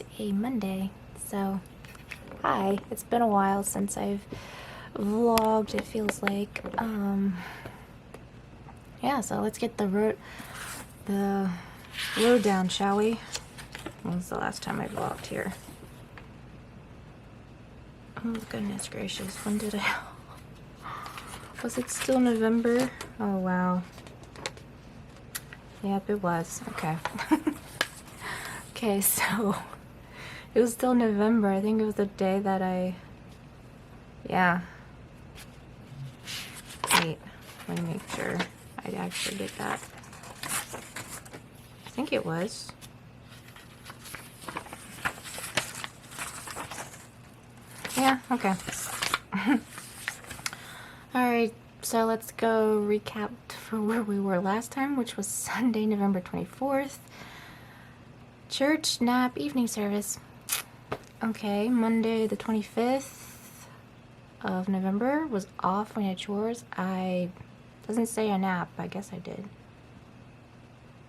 is a Monday, so hi. It's been a while since I've vlogged, it feels like. Yeah, so let's get the road down, shall we? When was the last time I vlogged here? Oh goodness gracious, when did I... Was it still November? Oh wow. Yep, it was. Okay. Okay, so it was still November. I think it was the day that yeah. Wait, let me make sure I actually did that. I think it was. Yeah, okay. Alright, so let's go recap for where we were last time, which was Sunday, November 24th. Church, nap, evening service. Okay, Monday the 25th of November was off. We had chores. Doesn't say a nap. I guess I did.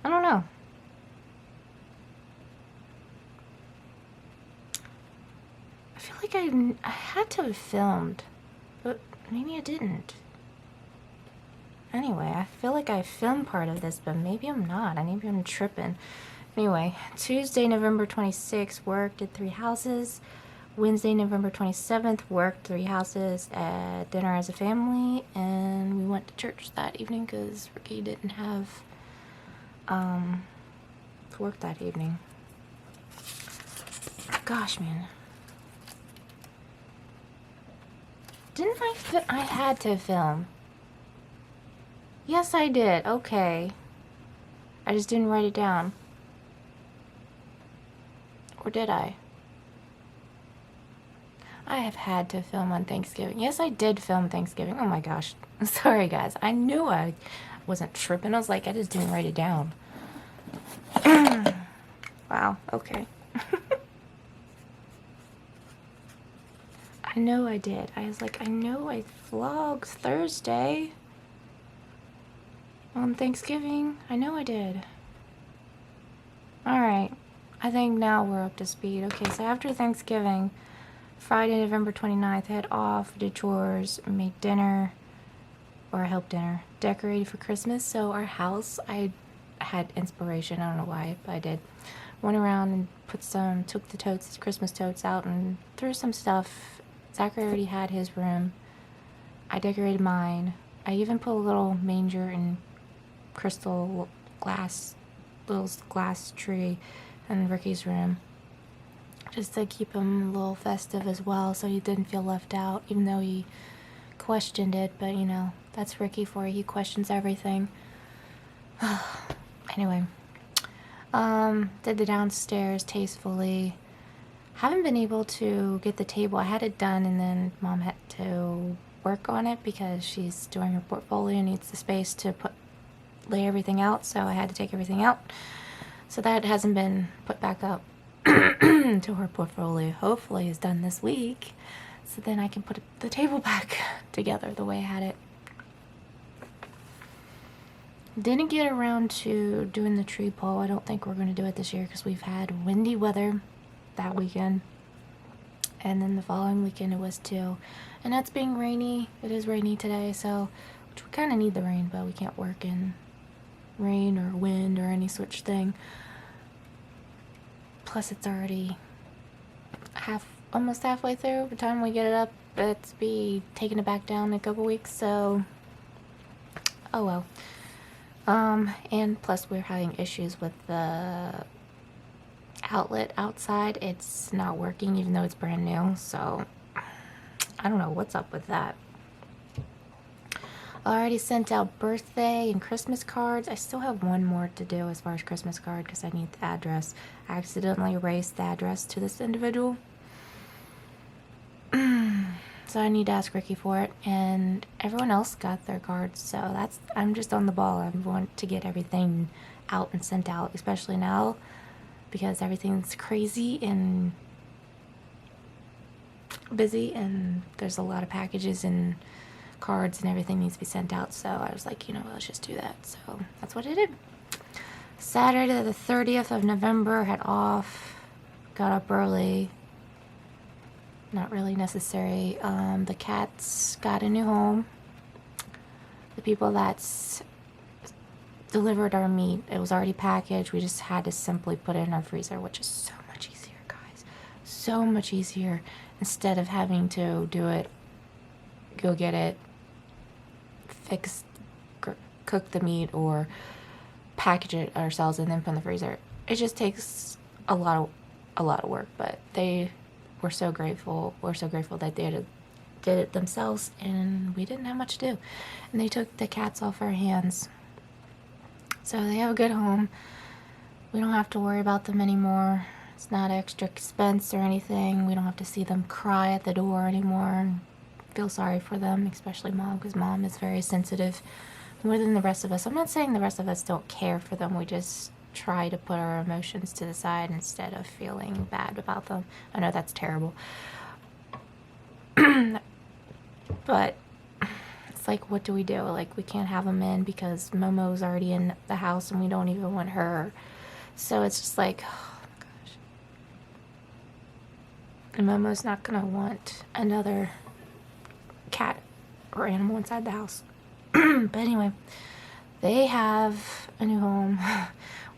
I don't know. I feel like I had to have filmed, but maybe I didn't. Anyway, I feel like I filmed part of this, but maybe I'm not. Maybe I'm tripping. Anyway, Tuesday, November 26th, worked at 3 houses. Wednesday, November 27th, worked 3 houses at dinner as a family. And we went to church that evening because Ricky didn't have work that evening. Gosh, man. Didn't I had to film. Yes, I did. Okay. I just didn't write it down. Or did I? I have had to film on Thanksgiving. Yes, I did film Thanksgiving. Oh my gosh. Sorry, guys. I knew I wasn't tripping. I was like, I just didn't write it down. Wow. Okay. I know I did. I was like, I know I vlogged Thursday on Thanksgiving. I know I did. Alright. I think now we're up to speed. Okay, so after Thanksgiving, Friday, November 29th, I had off, did chores, made dinner, or helped dinner, decorated for Christmas. So our house, I had inspiration. I don't know why, but I did. Went around and took the Christmas totes out and threw some stuff. Zachary already had his room. I decorated mine. I even put a little manger and crystal little glass tree in Ricky's room, just to keep him a little festive as well, so he didn't feel left out, even though he questioned it. But you know, that's Ricky for you. He questions everything. Anyway, did the downstairs tastefully. Haven't been able to get the table. I had it done, and then Mom had to work on it because she's doing her portfolio and needs the space to lay everything out, so I had to take everything out. So that hasn't been put back up to her portfolio. Hopefully it's done this week, so then I can put the table back together the way I had it. Didn't get around to doing the tree pole. I don't think we're going to do it this year because we've had windy weather that weekend, and then the following weekend it was too, and that's being rainy. It is rainy today, so which we kind of need the rain, but we can't work in rain or wind or any such thing. Plus it's already almost halfway through. By the time we get it up, it's be taking it back down in a couple weeks, so oh well. And plus we're having issues with the outlet outside. It's not working even though it's brand new, so I don't know what's up with that. I already sent out birthday and Christmas cards. I still have one more to do as far as Christmas card because I need the address. I accidentally erased the address to this individual. So I need to ask Ricky for it, and everyone else got their cards, so I'm just on the ball. I want to get everything out and sent out, especially now because everything's crazy and busy, and there's a lot of packages and cards and everything needs to be sent out. So I was like, you know, let's just do that. So that's what I did. Saturday the 30th of November, had off. got up early. Not really necessary. The cats got a new home. The people that's delivered our meat, it was already packaged. We just had to simply put it in our freezer, which is so much easier, guys. So much easier, instead of having to do it, go get it, fix, cook the meat, or package it ourselves and then put in the freezer. It just takes a lot of work, but they were so grateful. We're so grateful that they did it themselves, and we didn't have much to do. And they took the cats off our hands. So they have a good home. We don't have to worry about them anymore. It's not extra expense or anything. We don't have to see them cry at the door anymore and feel sorry for them, especially Mom, because Mom is very sensitive, more than the rest of us. I'm not saying the rest of us don't care for them. We just try to put our emotions to the side instead of feeling bad about them. I know that's terrible. But it's like, what do we do? Like, we can't have them in because Momo's already in the house and we don't even want her. So it's just like, oh my gosh. And Momo's not gonna want another cat or animal inside the house. But anyway, they have a new home.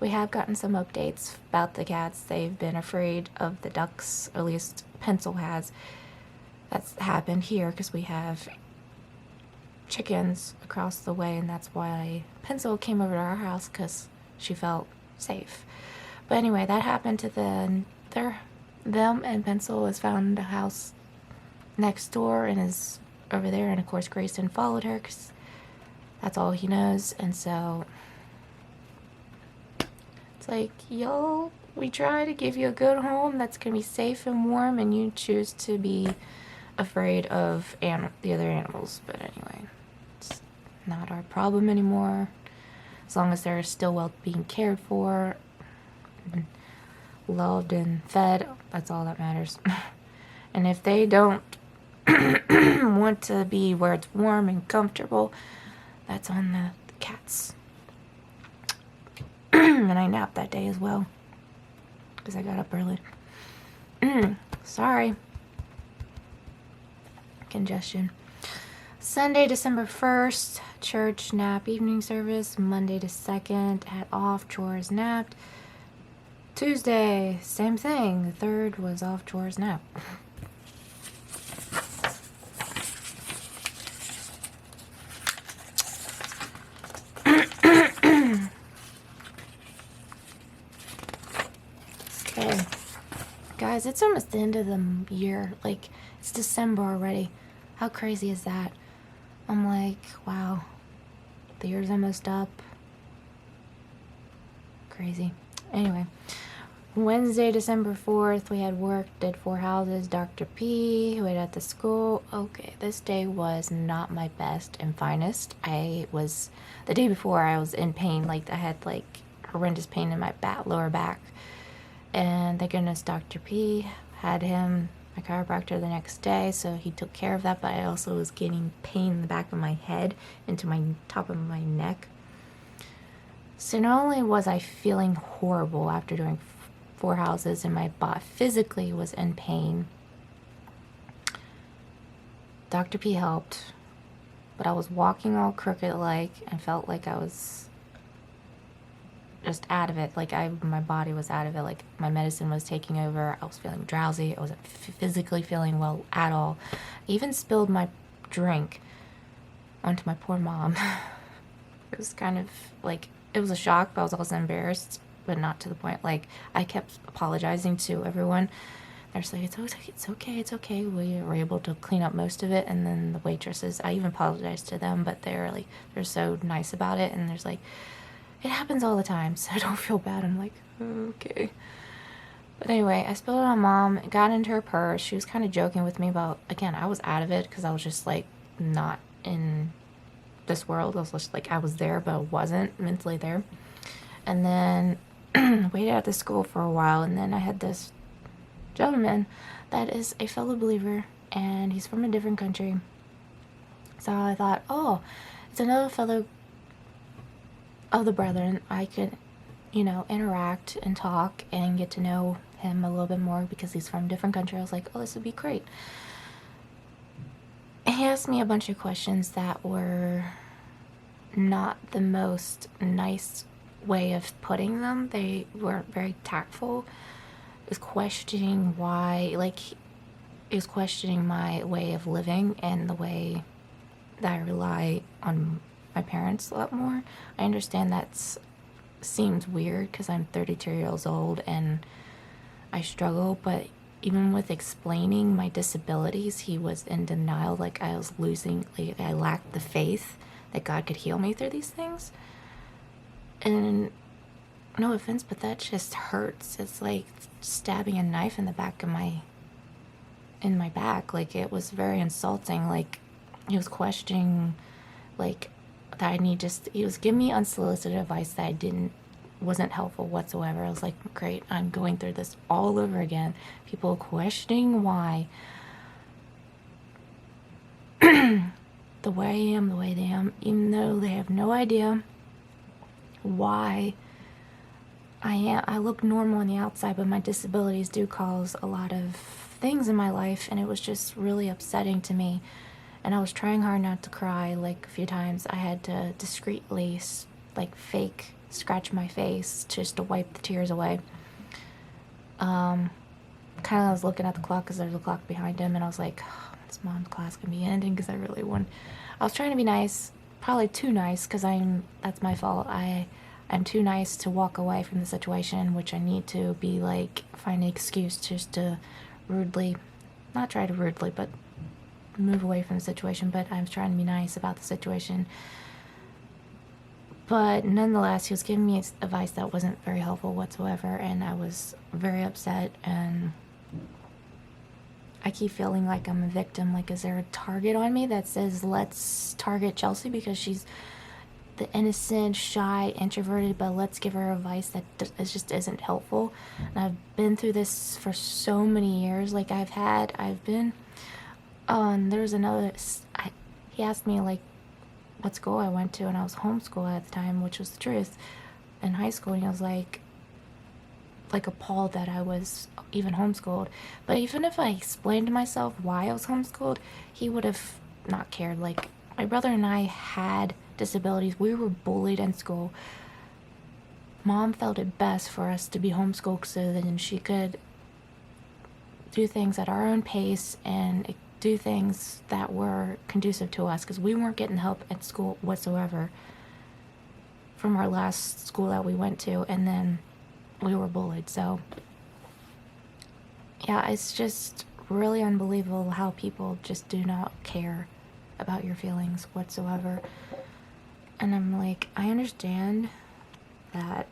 We have gotten some updates about the cats. They've been afraid of the ducks, or at least Pencil has. That's happened here because we have chickens across the way, and that's why Pencil came over to our house, because she felt safe. But anyway, that happened to them, and Pencil was found in the house next door and is over there, and of course Grayson followed her because that's all he knows. And so it's like, yo, we try to give you a good home that's gonna be safe and warm, and you choose to be afraid of the other animals. But anyway, it's not our problem anymore, as long as they're still well being cared for and loved and fed. That's all that matters. And if they don't want to be where it's warm and comfortable, that's on the cats. And I napped that day as well because I got up early. Sorry. Congestion. Sunday, December 1st, church, nap, evening service. Monday to 2nd, had off, chores, napped. Tuesday, same thing. The 3rd was off, chores, nap. Okay. Guys, it's almost the end of the year. Like, it's December already. How crazy is that? I'm like, wow, the year's almost up. Crazy. Anyway, Wednesday, December 4th, we had work, did 4 houses. Dr. P, who was at the school. Okay, this day was not my best and finest. The day before, I was in pain. Like, I had, like, horrendous pain in my lower back. And thank goodness Dr. P had him, my chiropractor, the next day, so he took care of that. But I also was getting pain in the back of my head into my top of my neck. So not only was I feeling horrible after doing 4 houses, and my body physically was in pain, Dr. P helped, but I was walking all crooked like, and felt like I was just out of it. Like, my body was out of it. Like, my medicine was taking over. I was feeling drowsy. I wasn't physically feeling well at all. I even spilled my drink onto my poor mom. It was kind of like, it was a shock, but I was also embarrassed, but not to the point. Like, I kept apologizing to everyone. They're just like, it's okay. We were able to clean up most of it. And then the waitresses, I even apologized to them, but they're so nice about it. And there's like, it happens all the time, so don't feel bad. I'm like, okay. But anyway, I spilled it on Mom. It got into her purse. She was kind of joking with me about, again, I was out of it because I was just like not in this world. I was just like, I was there, but I wasn't mentally there. And then waited at the school for a while, and then I had this gentleman that is a fellow believer, and he's from a different country. So I thought, oh, it's another fellow of the brethren. I could, interact and talk and get to know him a little bit more because he's from a different country. I was like, oh, this would be great. He asked me a bunch of questions that were not the most nice way of putting them. They weren't very tactful. He was questioning why, like, he was questioning my way of living and the way that I rely on my parents a lot more. I understand that seems weird because I'm 32 years old and I struggle, but even with explaining my disabilities, he was in denial. Like I was losing, like I lacked the faith that God could heal me through these things. And no offense, but that just hurts. It's like stabbing a knife in the back of my back. Like it was very insulting. Like he was questioning, like that he was giving me unsolicited advice that wasn't helpful whatsoever. I was like, great, I'm going through this all over again. People questioning why the way I am, the way they am, even though they have no idea why I am. I look normal on the outside, but my disabilities do cause a lot of things in my life, and it was just really upsetting to me. And I was trying hard not to cry. Like a few times I had to discreetly, like, fake scratch my face just to wipe the tears away. Kind of was looking at the clock because there's a clock behind him, and I was like, oh, this mom's class can be ending because I was trying to be nice, probably too nice, because that's my fault. I'm too nice to walk away from the situation, which I need to be like, find an excuse just to not try to rudely, but move away from the situation. But I was trying to be nice about the situation. But nonetheless, he was giving me advice that wasn't very helpful whatsoever, and I was very upset, and I keep feeling like I'm a victim. Like, is there a target on me that says, let's target Chelsea because she's the innocent, shy, introverted, but let's give her advice that just isn't helpful? And I've been through this for so many years. Like, there was another, he asked me, like, what school I went to, and I was homeschooled at the time, which was the truth, in high school, and I was like appalled that I was even homeschooled. But even if I explained to myself why I was homeschooled, he would have not cared. Like, my brother and I had disabilities. We were bullied in school. Mom felt it best for us to be homeschooled so then she could do things at our own pace and do things that were conducive to us, because we weren't getting help at school whatsoever from our last school that we went to, and then we were bullied. So yeah, it's just really unbelievable how people just do not care about your feelings whatsoever. And I'm like, I understand that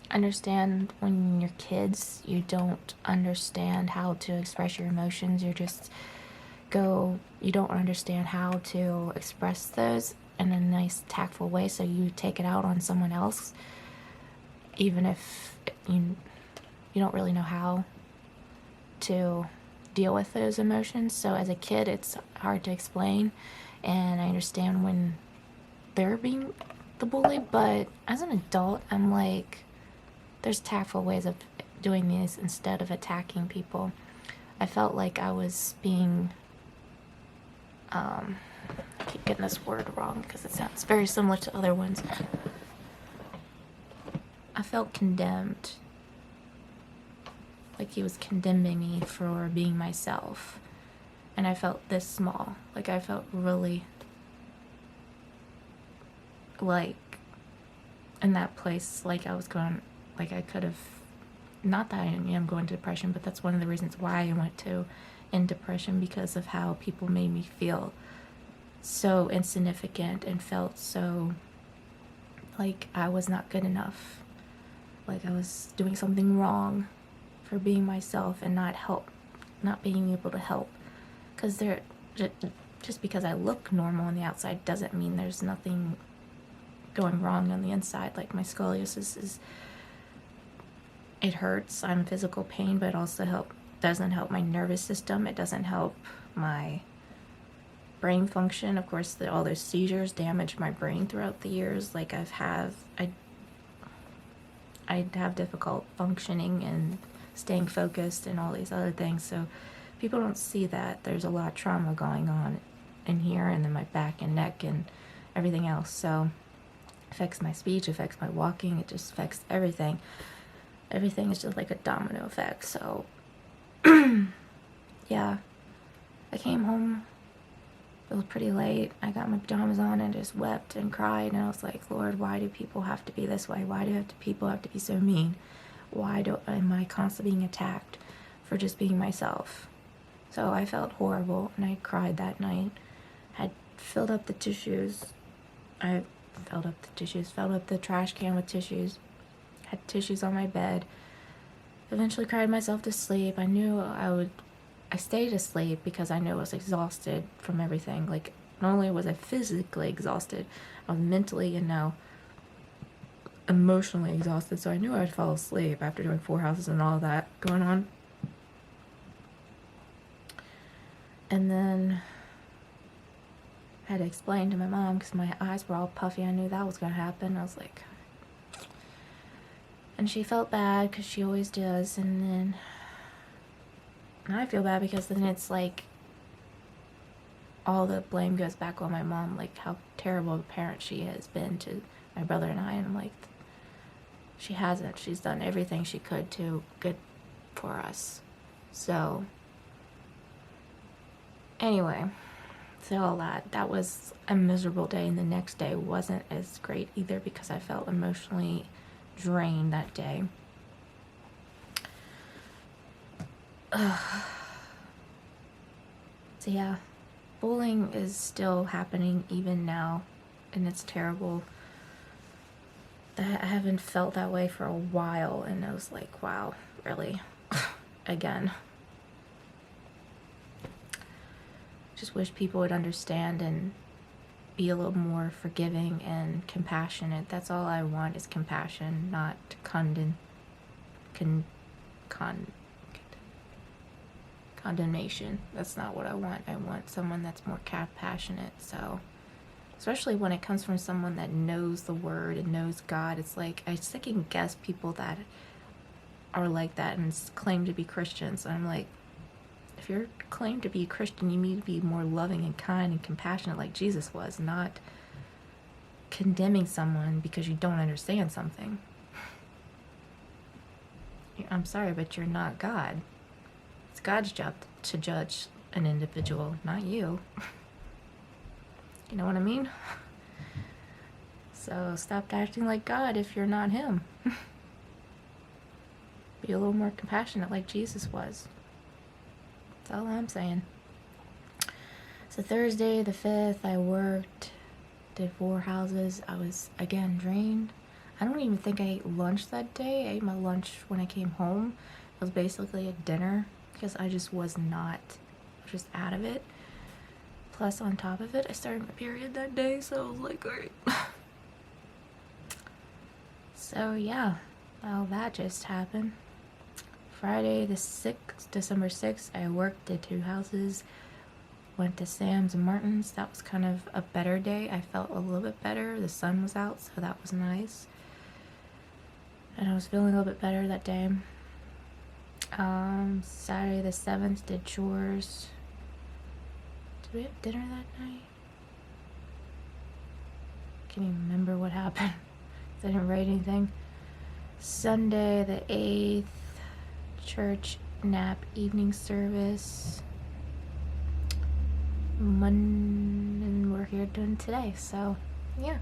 understand when you're kids, you don't understand how to express your emotions. You don't understand how to express those in a nice, tactful way, so you take it out on someone else, even if you don't really know how to deal with those emotions. So as a kid, it's hard to explain, and I understand when they're being the bully, but as an adult, I'm like, there's tactful ways of doing these instead of attacking people. I felt like I was being, I keep getting this word wrong because it sounds very similar to other ones. I felt condemned. Like he was condemning me for being myself. And I felt this small. Like I felt really like in that place, like I was going, like I could have, not that I am going to depression, but that's one of the reasons why I went in depression, because of how people made me feel so insignificant and felt so like I was not good enough, like I was doing something wrong for being myself and not being able to help. Because just because I look normal on the outside doesn't mean there's nothing going wrong on the inside. Like my scoliosis it hurts. I'm in physical pain, but it also doesn't help my nervous system. It doesn't help my brain function. Of course, all those seizures damaged my brain throughout the years. Like I'd have difficult functioning and staying focused and all these other things. So people don't see that there's a lot of trauma going on in here and in my back and neck and everything else. So it affects my speech, affects my walking, it just affects everything. Everything is just like a domino effect. So yeah, I came home. It was pretty late. I got my pajamas on and just wept and cried, and I was like, Lord, why do people have to be this way? Why do people have to be so mean? Why am I constantly being attacked for just being myself? So I felt horrible, and I cried that night. Had filled up the tissues. Filled up the trash can with tissues. Had tissues on my bed. Eventually cried myself to sleep. I stayed asleep because I knew I was exhausted from everything. Like, not only was I physically exhausted, I was mentally and now emotionally exhausted. So I knew I'd fall asleep after doing 4 houses and all that going on. And then I had to explain to my mom because my eyes were all puffy. I knew that was going to happen. I was like... And she felt bad because she always does. And then... And I feel bad because then it's like all the blame goes back on my mom, like how terrible of a parent she has been to my brother and I. And I'm like, she hasn't. She's done everything she could to good for us. So anyway, so all that was a miserable day, and the next day wasn't as great either because I felt emotionally drained that day. So yeah, bullying is still happening even now, and it's terrible. I haven't felt that way for a while, and I was like, wow, really? Again. Just wish people would understand and be a little more forgiving and compassionate. That's all I want is compassion, not condemnation. That's not what I want. I want someone that's more compassionate. So, especially when it comes from someone that knows the word and knows God, it's like I second guess people that are like that and claim to be Christians. I'm like, if you're claimed to be a Christian, you need to be more loving and kind and compassionate like Jesus was, not condemning someone because you don't understand something. I'm sorry, but you're not God. It's God's job to judge an individual, not you. You know what I mean? So stop acting like God if you're not him. Be a little more compassionate like Jesus was. That's all I'm saying. So Thursday the 5th, I worked, did 4 houses. I was, again, drained. I don't even think I ate lunch that day. I ate my lunch when I came home. It was basically a dinner because I just was just out of it. Plus, on top of it, I started my period that day, so I was like, alright. So, yeah, well, that just happened. Friday the 6th, December 6th, I worked, did 2 houses, went to Sam's and Martin's. That was kind of a better day. I felt a little bit better. The sun was out, so that was nice. And I was feeling a little bit better that day. Saturday the 7th, did chores. Did we have dinner that night? Can't even remember what happened. I didn't write anything. Sunday the 8th, church, nap, evening service. And we're here doing today, so yeah.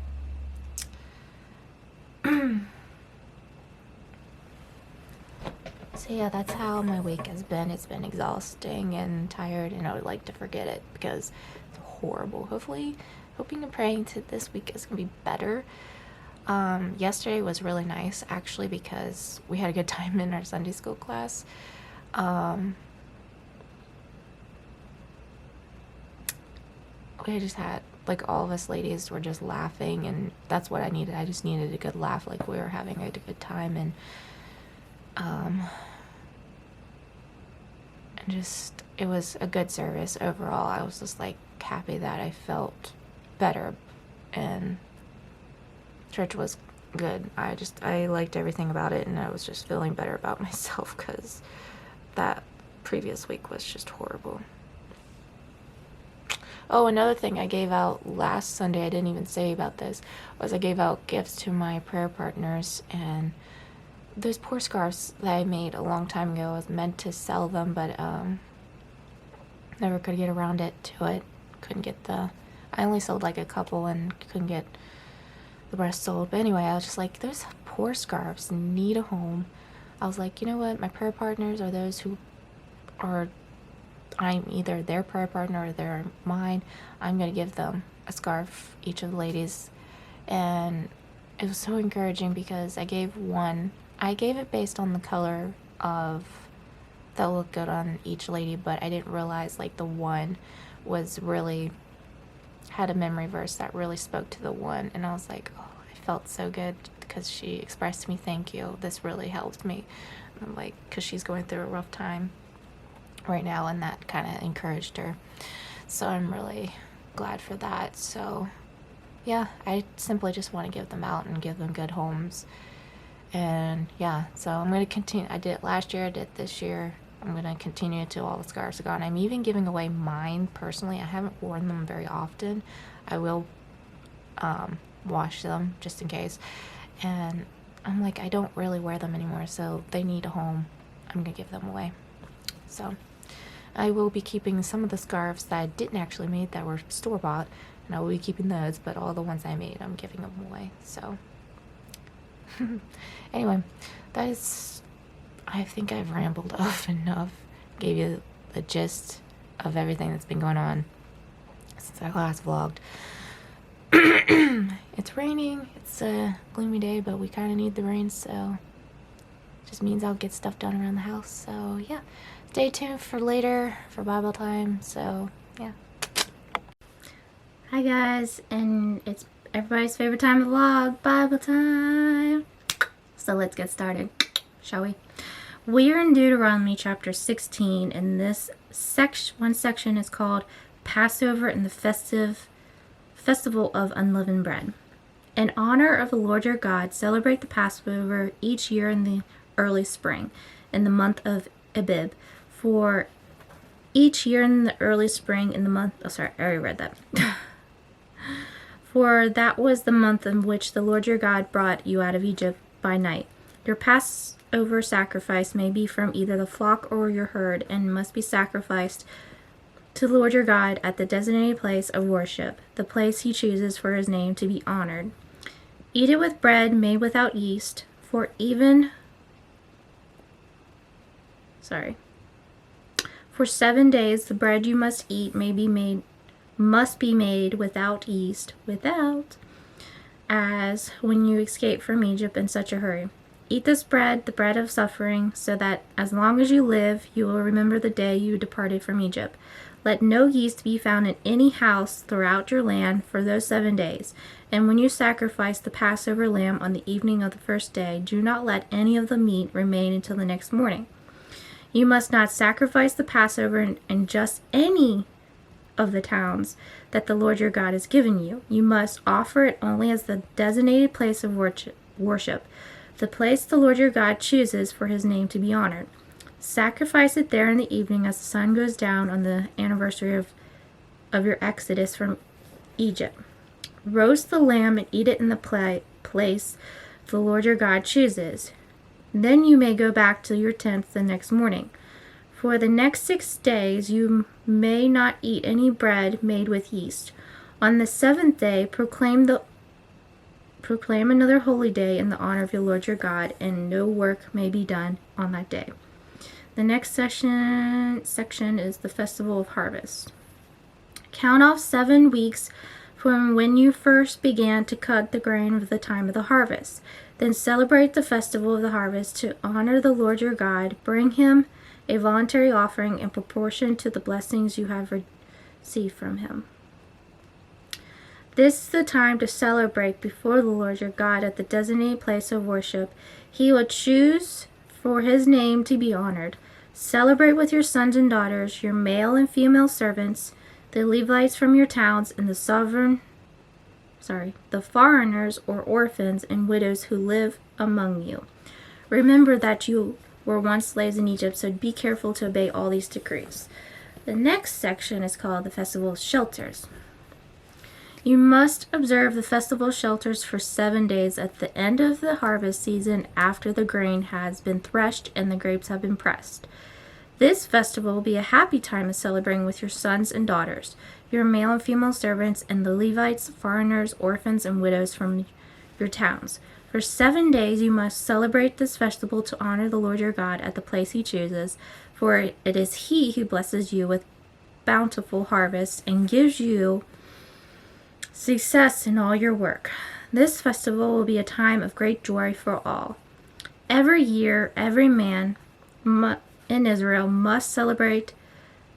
So yeah, that's how my week has been. It's been exhausting and tired, and I would like to forget it because it's horrible. Hopefully, hoping and praying to this week is gonna be better. Yesterday was really nice actually because we had a good time in our Sunday school class. We just had, like, all of us ladies were just laughing, and that's what I needed. I just needed a good laugh, like we were having a good time, and just, it was a good service overall. I was just like happy that I felt better, and church was good. I liked everything about it, and I was just feeling better about myself because that previous week was just horrible. Oh, another thing I gave out last Sunday, I didn't even say about this, was I gave out gifts to my prayer partners, and those poor scarves that I made a long time ago, I was meant to sell them, but never could get around to it. Couldn't get I only sold like a couple and couldn't get the rest sold. But anyway, I was just like, those poor scarves need a home. I was like, you know what, my prayer partners are those who are, I'm either their prayer partner or they're mine. I'm going to give them a scarf, each of the ladies. And it was so encouraging because I gave it based on the color of that looked good on each lady, but I didn't realize like the one was really had a memory verse that really spoke to the one, and I was like, oh, I felt so good because she expressed to me, thank you, this really helped me. And I'm like, because she's going through a rough time right now, and that kind of encouraged her, so I'm really glad for that. So yeah, I simply just want to give them out and give them good homes. And yeah, so I'm going to continue. I did it last year, I did it this year. I'm going to continue until all the scarves are gone. I'm even giving away mine personally. I haven't worn them very often. I will wash them just in case. And I'm like, I don't really wear them anymore, so they need a home. I'm going to give them away. So I will be keeping some of the scarves that I didn't actually make that were store-bought, and I will be keeping those, but all the ones I made, I'm giving them away. So anyway, that is, I think I've rambled off enough. Gave you the gist of everything that's been going on since I last vlogged. It's raining. It's a gloomy day, but we kind of need the rain, so it just means I'll get stuff done around the house. So yeah, stay tuned for later for Bible time. So yeah. Hi guys, and it's everybody's favorite time of vlog, Bible time. So let's get started, shall we? We are in Deuteronomy chapter 16, and this one section is called Passover and the Festival of Unleavened Bread. In honor of the Lord your God, celebrate the Passover each year in the early spring, in the month of Abib. For each year in the early spring in the month... Oh, sorry, I already read that. For that was the month in which the Lord your God brought you out of Egypt by night. Your Passover sacrifice may be from either the flock or your herd, and must be sacrificed to the Lord your God at the designated place of worship, the place he chooses for his name to be honored. Eat it with bread made without yeast, for 7 days the bread you must eat must be made without yeast, as when you escaped from Egypt in such a hurry. Eat this bread, the bread of suffering, so that as long as you live, you will remember the day you departed from Egypt. Let no yeast be found in any house throughout your land for those 7 days. And when you sacrifice the Passover lamb on the evening of the first day, do not let any of the meat remain until the next morning. You must not sacrifice the Passover in just any of the towns that the Lord your God has given you. You must offer it only as the designated place of worship, the place the Lord your God chooses for his name to be honored. Sacrifice it there in the evening as the sun goes down on the anniversary of your exodus from Egypt. Roast the lamb and eat it in the place the Lord your God chooses. Then you may go back to your tent the next morning. For the next 6 days you may not eat any bread made with yeast. On the 7th day proclaim another holy day in the honor of your Lord your God, and no work may be done on that day. The next section is the Festival of Harvest. Count off 7 weeks from when you first began to cut the grain of the time of the harvest. Then celebrate the Festival of the Harvest to honor the Lord your God. Bring him a voluntary offering in proportion to the blessings you have received from him. This is the time to celebrate before the Lord your God at the designated place of worship he will choose for his name to be honored. Celebrate with your sons and daughters, your male and female servants, the Levites from your towns, and the foreigners or orphans and widows who live among you. Remember that you were once slaves in Egypt, so be careful to obey all these decrees. The next section is called the Festival of Shelters. You must observe the Festival of Shelters for 7 days at the end of the harvest season, after the grain has been threshed and the grapes have been pressed. This festival will be a happy time of celebrating with your sons and daughters, your male and female servants, and the Levites, foreigners, orphans, and widows from your towns. For 7 days you must celebrate this festival to honor the Lord your God at the place he chooses, for it is he who blesses you with bountiful harvests and gives you success in all your work. This festival will be a time of great joy for all. Every year, every man in Israel must celebrate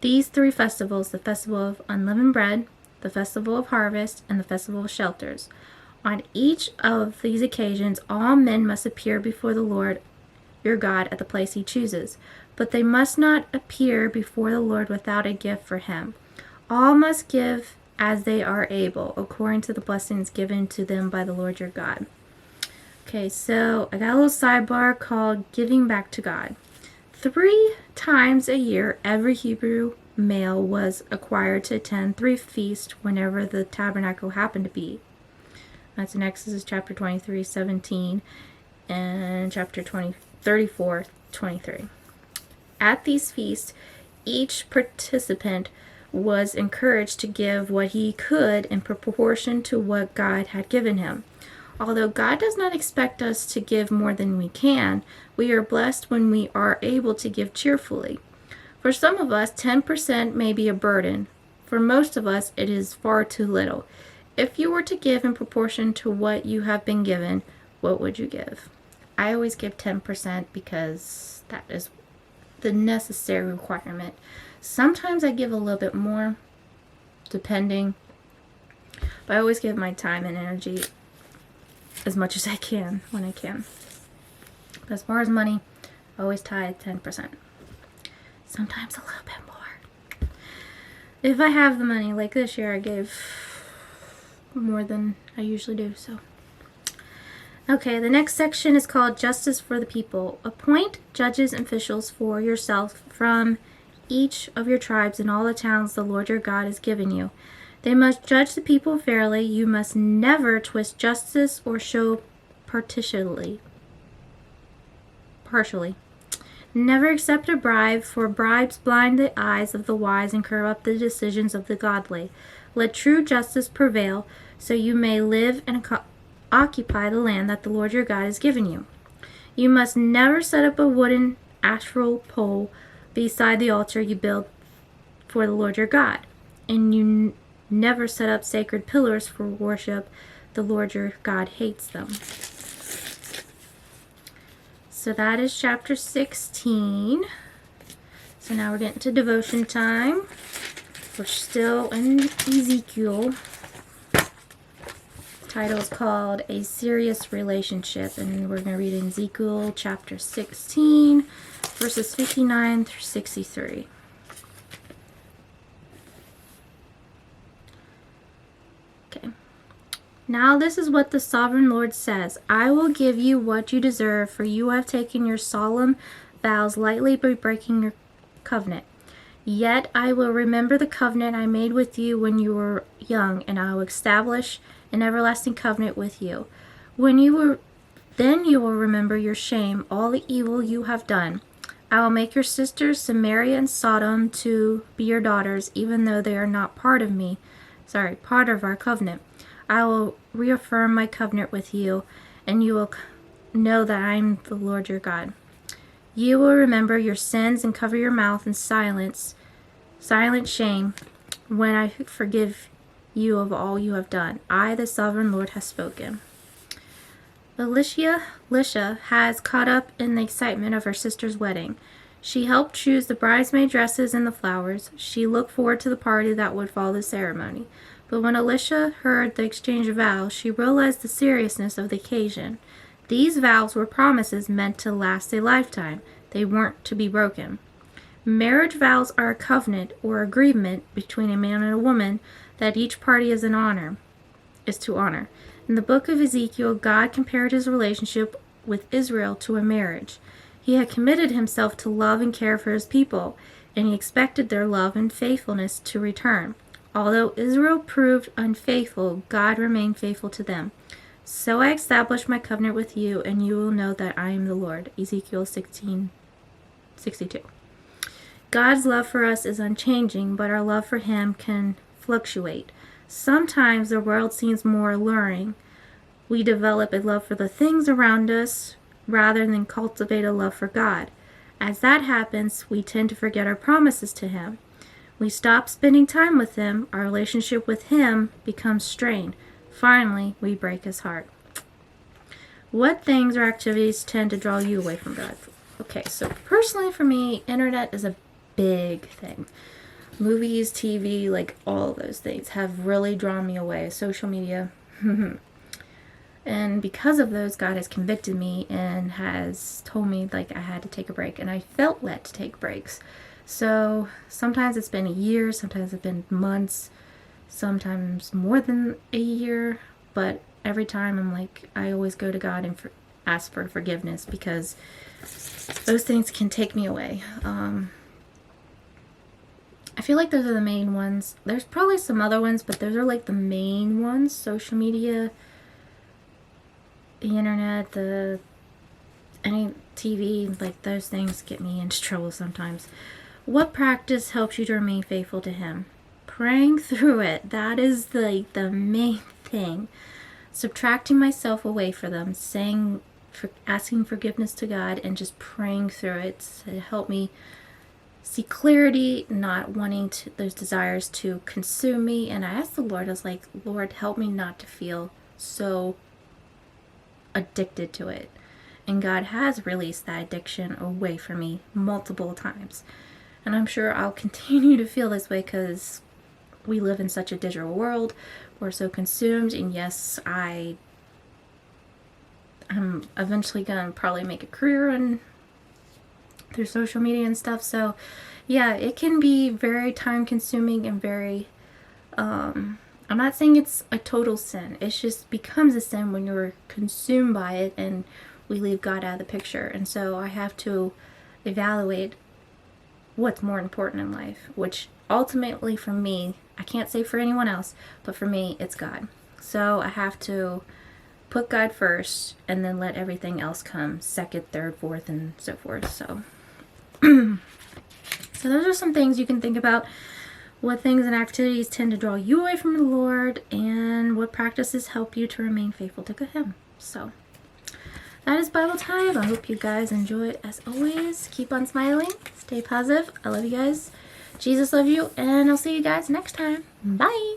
these 3 festivals: the Festival of Unleavened Bread, the Festival of Harvest, and the Festival of Shelters. On each of these occasions, all men must appear before the Lord your God at the place he chooses, but they must not appear before the Lord without a gift for him. All must give as they are able, according to the blessings given to them by the Lord your God. Okay, so I got a little sidebar called Giving Back to God. 3 times a year, every Hebrew male was required to attend 3 feasts whenever the tabernacle happened to be. That's in Exodus chapter 23, 17, and chapter 34, 23. At these feasts, each participant was encouraged to give what he could in proportion to what God had given him. Although God does not expect us to give more than we can, we are blessed when we are able to give cheerfully. For some of us, 10% may be a burden. For most of us, it is far too little. If you were to give in proportion to what you have been given, what would you give? I always give 10% because that is the necessary requirement. Sometimes I give a little bit more, depending, but I always give my time and energy as much as I can when I can. But as far as money, I always tithe 10%. Sometimes a little bit more. If I have the money, like this year I gave more than I usually do, so. Okay, the next section is called Justice for the People. Appoint judges and officials for yourself from each of your tribes in all the towns the Lord your God has given you. They must judge the people fairly. You must never twist justice or show partially. Never accept a bribe, for bribes blind the eyes of the wise and corrupt the decisions of the godly. Let true justice prevail, so you may live and occupy the land that the Lord your God has given you. You must never set up a wooden astral pole beside the altar you build for the Lord your God, and you never set up sacred pillars for worship. The Lord your God hates them. So that is chapter 16. So now we're getting to devotion time. We're still in Ezekiel. The title is called A Serious Relationship, and we're going to read in Ezekiel chapter 16, verses 59 through 63. Okay. Now this is what the sovereign Lord says. I will give you what you deserve, for you have taken your solemn vows lightly by breaking your covenant. Yet I will remember the covenant I made with you when you were young, and I will establish an everlasting covenant with you. Then you will remember your shame, all the evil you have done. I will make your sisters Samaria and Sodom to be your daughters, even though they are not part of our covenant. I will reaffirm my covenant with you, and you will know that I am the Lord your God. You will remember your sins and cover your mouth in silent shame when I forgive you of all you have done. I, the sovereign Lord, have spoken. Alicia has caught up in the excitement of her sister's wedding. She helped choose the bridesmaid dresses and the flowers. She looked forward to the party that would follow the ceremony. But when Alicia heard the exchange of vows, she realized the seriousness of the occasion. These vows were promises meant to last a lifetime. They weren't to be broken. Marriage vows are a covenant or agreement between a man and a woman that each party is to honor. In the book of Ezekiel, God compared his relationship with Israel to a marriage. He had committed himself to love and care for his people, and he expected their love and faithfulness to return. Although Israel proved unfaithful, God remained faithful to them. So I establish my covenant with you, and you will know that I am the Lord. Ezekiel 16:62. God's love for us is unchanging, but our love for him can fluctuate. Sometimes the world seems more alluring. We develop a love for the things around us rather than cultivate a love for God. As that happens, we tend to forget our promises to him. We stop spending time with him. Our relationship with him becomes strained. Finally, we break his heart. What things or activities tend to draw you away from God? Okay, so personally for me, internet is a big thing. Movies, TV, like all of those things have really drawn me away. Social media. And because of those, God has convicted me and has told me like I had to take a break. And I felt led to take breaks. So sometimes it's been a year, sometimes it's been months, sometimes more than a year. But every time I'm like, I always go to God and ask for forgiveness because those things can take me away. I feel like those are the main ones. There's probably some other ones, but those are like the main ones. Social media, the internet, any TV, like those things get me into trouble sometimes. What practice helps you to remain faithful to him? Praying through it. That is the main thing. Subtracting myself away from them, asking forgiveness to God, and just praying through it to help me see clarity, not wanting those desires to consume me. And I asked the Lord, I was like, Lord, help me not to feel so addicted to it. And God has released that addiction away from me multiple times. And I'm sure I'll continue to feel this way because we live in such a digital world. We're so consumed. And yes, I'm eventually going to probably make a career through social media and stuff. So yeah, it can be very time consuming and very, I'm not saying it's a total sin. It just becomes a sin when you're consumed by it and we leave God out of the picture. And so I have to evaluate what's more important in life, which ultimately for me, I can't say for anyone else, but for me, it's God. So I have to put God first and then let everything else come second, third, fourth, and so forth. So, so those are some things you can think about. What things and activities tend to draw you away from the Lord, and what practices help you to remain faithful to him. So that is Bible time. I hope you guys enjoy it as always. Keep on smiling. Stay positive. I love you guys. Jesus loves you, and I'll see you guys next time. Bye.